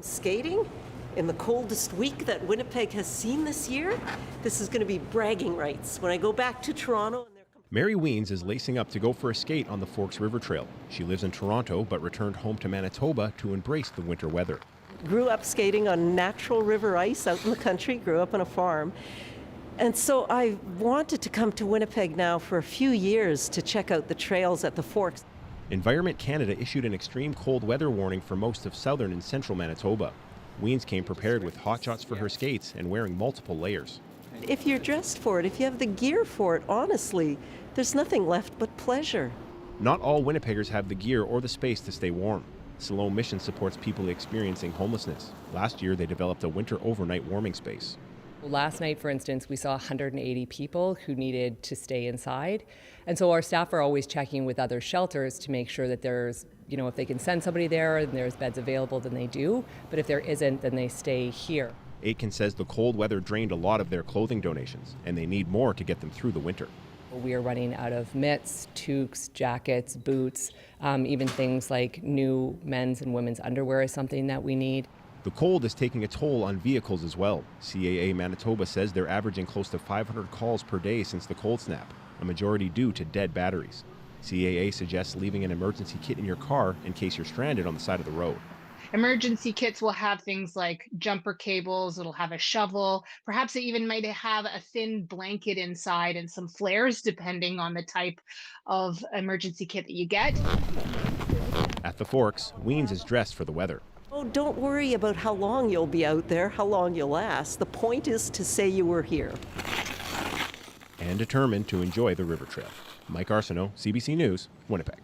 Skating in the coldest week that Winnipeg has seen this year. This is going to be bragging rights when I go back to Toronto. Mary Weens is lacing up to go for a skate on the Forks River Trail. She lives in Toronto but returned home to Manitoba to embrace the winter weather. Grew up skating on natural river ice out in the country, grew up on a farm. And so I wanted to come to Winnipeg now for a few years to check out the trails at the Forks. Environment Canada issued an extreme cold weather warning for most of southern and central Manitoba. Weens came prepared with hot shots for her skates and wearing multiple layers. If you're dressed for it, if you have the gear for it, honestly, there's nothing left but pleasure. Not all Winnipeggers have the gear or the space to stay warm. Siloam Mission supports people experiencing homelessness. Last year, they developed a winter overnight warming space. Last night, for instance, we saw 180 people who needed to stay inside. And so our staff are always checking with other shelters to make sure that there's, if they can send somebody there and there's beds available, then they do. But if there isn't, then they stay here. Aitken says the cold weather drained a lot of their clothing donations, and they need more to get them through the winter. We are running out of mitts, toques, jackets, boots, even things like new men's and women's underwear is something that we need. The cold is taking a toll on vehicles as well. CAA Manitoba says they're averaging close to 500 calls per day since the cold snap, a majority due to dead batteries. CAA suggests leaving an emergency kit in your car in case you're stranded on the side of the road. Emergency kits will have things like jumper cables, it'll have a shovel, perhaps it even might have a thin blanket inside and some flares depending on the type of emergency kit that you get. At the Forks, Weens is dressed for the weather. Oh, don't worry about how long you'll be out there, how long you'll last. The point is to say you were here. And determined to enjoy the river trail. Mike Arsenault, CBC News, Winnipeg.